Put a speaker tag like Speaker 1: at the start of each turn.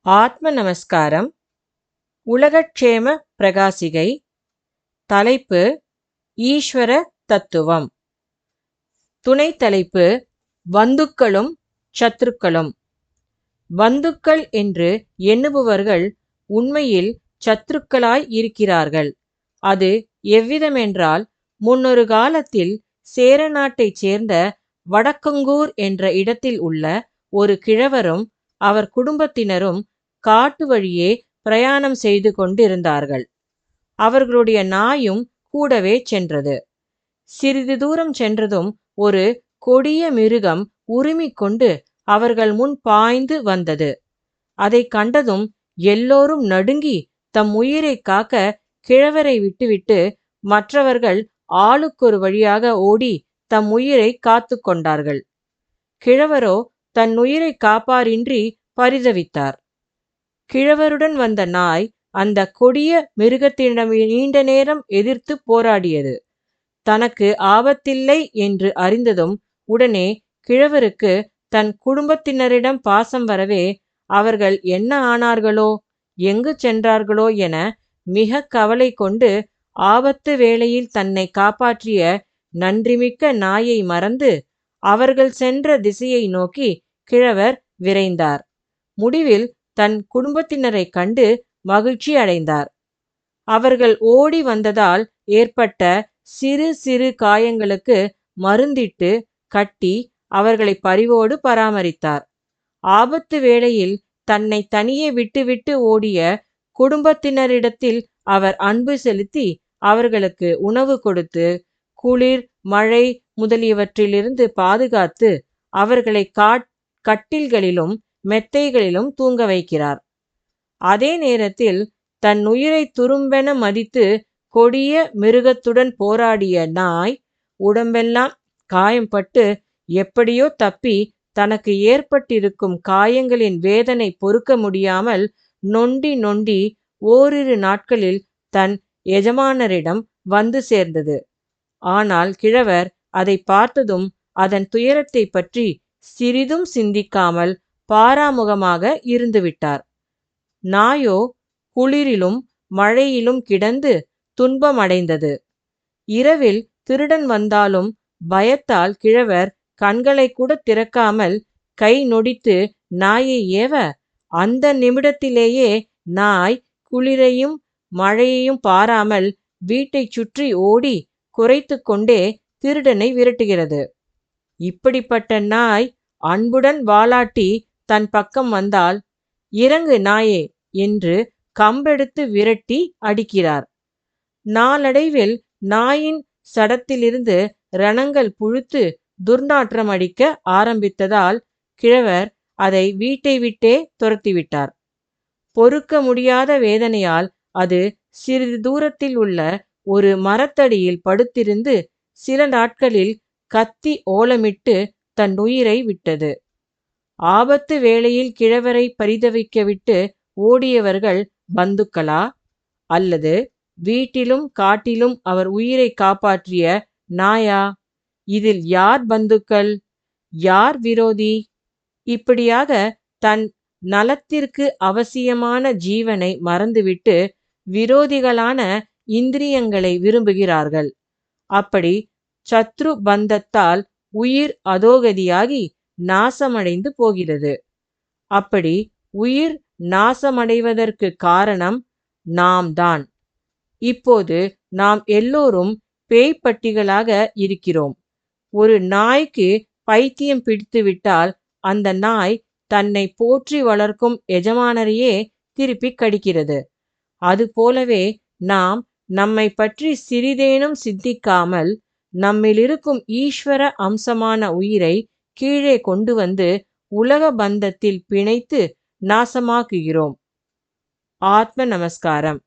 Speaker 1: ஆத்ம நமஸ்காரம். உலகக்ஷேம பிரகாசிகை. தலைப்பு ஈஸ்வர தத்துவம். துணை தலைப்பு பந்துக்களும் சத்துருக்களும். பந்துக்கள் என்று எண்ணுபவர்கள் உண்மையில் சத்துருக்களாய் இருக்கிறார்கள். அது எவ்விதமென்றால், முன்னொரு காலத்தில் சேர நாட்டைச் சேர்ந்த வடக்கங்கூர் என்ற இடத்தில் உள்ள ஒரு கிழவரும் அவர் குடும்பத்தினரும் காட்டு வழியே பிரயாணம் செய்து கொண்டிருந்தார்கள். அவர்களுடைய நாயும் கூடவே சென்றது. சிறிது தூரம் சென்றதும் ஒரு கொடிய மிருகம் உறுமிக்கொண்டு அவர்கள் முன் பாய்ந்து வந்தது. அதை கண்டதும் எல்லோரும் நடுங்கி தம் உயிரை காக்க கிழவரை விட்டுவிட்டு மற்றவர்கள் ஆளுக்கொரு வழியாக ஓடி தம் உயிரை காத்து கொண்டார்கள். கிழவரோ தன் உயிரை காப்பாரின்றி பரிதவித்தார். கிழவருடன் வந்த நாய் அந்த கொடிய மிருகத்திடம் நீண்ட நேரம் எதிர்த்து போராடியது. தனக்கு ஆபத்தில்லை என்று அறிந்ததும் உடனே கிழவருக்கு தன் குடும்பத்தினரிடம் பாசம் வரவே, அவர்கள் என்ன ஆனார்களோ எங்கு சென்றார்களோ என மிக கவலை கொண்டு ஆபத்து வேளையில் தன்னை காப்பாற்றிய நன்றிமிக்க நாயை மறந்து அவர்கள் சென்ற திசையை நோக்கி கிழவர் விரைந்தார். முடிவில் தன் குடும்பத்தினரை கண்டு மகிழ்ச்சி அடைந்தார். அவர்கள் ஓடி வந்ததால் ஏற்பட்ட சிறு சிறு காயங்களுக்கு மருந்திட்டு கட்டி அவர்களை பரிவோடு பராமரித்தார். ஆபத்து வேளையில் தன்னை தனியே விட்டுவிட்டு ஓடிய குடும்பத்தினரிடத்தில் அவர் அன்பு செலுத்தி அவர்களுக்கு உணவு கொடுத்து குளிர் மழை முதலியவற்றிலிருந்து பாதுகாத்து அவர்களை கட்டில்களிலும் மெத்தைகளிலும் தூங்க வைக்கிறார். அதே நேரத்தில் தன் உயிரை துரும்பென மதித்து கொடிய மிருகத்துடன் போராடிய நாய் உடம்பெல்லாம் காயம்பட்டு எப்படியோ தப்பி தனக்கு ஏற்பட்டிருக்கும் காயங்களின் வேதனை பொறுக்க முடியாமல் நொண்டி நொண்டி ஓரிரு நாட்களில் தன் எஜமானரிடம் வந்து சேர்ந்தது. ஆனால் கிழவர் அதை பார்த்ததும் அதன் துயரத்தை பற்றி சிறிதும் சிந்திக்காமல் பாராமுகமாக இருந்துவிட்டார். நாயோ குளிரிலும் மழையிலும் கிடந்து துன்பமடைந்தது. இரவில் திருடன் வந்தாலும் பயத்தால் கிழவர் கண்களை கூட திறக்காமல் கை நொடித்து நாயை ஏவ, அந்த நிமிடத்திலேயே நாய் குளிரையும் மழையையும் பாராமல் வீட்டை சுற்றி ஓடி குரைத்து கொண்டே திருடனை விரட்டுகிறது. இப்படிப்பட்ட நாய் அன்புடன் வாலாட்டி தன் பக்கம் வந்தால், இறங்கு நாயே என்று கம்பெடுத்து விரட்டி அடிக்கிறார். நாளடைவில் நாயின் சடத்திலிருந்து ரணங்கள் புழுத்து துர்நாற்றம் அடிக்க ஆரம்பித்ததால் கிழவர் அதை வீட்டை விட்டே துரத்திவிட்டார். பொறுக்க முடியாத வேதனையால் அது சிறிது தூரத்தில் உள்ள ஒரு மரத்தடியில் படுத்திருந்து சில நாட்களில் கத்தி ஓலமிட்டு தன் உயிரை விட்டது. ஆபத்து வேளையில் கிழவரை பரிதவிக்க விட்டு ஓடியவர்கள் பந்துக்களா, அல்லது வீட்டிலும் காட்டிலும் அவர் உயிரை காப்பாற்றிய நாயா? இதில் யார் பந்துக்கள், யார் விரோதி? இப்படியாக தன் நலத்திற்கு அவசியமான ஜீவனை மறந்துவிட்டு விரோதிகளான இந்திரியங்களை விரும்புகிறார்கள். அப்படி சத்ரு பந்தத்தால் உயிர் அதோகதியாகி நாசமடைந்து போகிறது. அப்படி உயிர் நாசமடைவதற்கு காரணம் நாம் தான். இப்போது நாம் எல்லோரும் பேய்ப்பட்டிகளாக இருக்கிறோம். ஒரு நாய்க்கு பைத்தியம் பிடித்துவிட்டால் அந்த நாய் தன்னை போற்றி வளர்க்கும் எஜமானரையே திருப்பி கடிக்கிறது. அதுபோலவே நாம் நம்மை பற்றி சிறிதேனும் சிந்திக்காமல் நம்மிலிருக்கும் ஈஸ்வர அம்சமான உயிரை கீழே கொண்டு வந்து உலக பந்தத்தில் பிணைத்து நாசமாக்குகிறோம். ஆத்ம நமஸ்காரம்.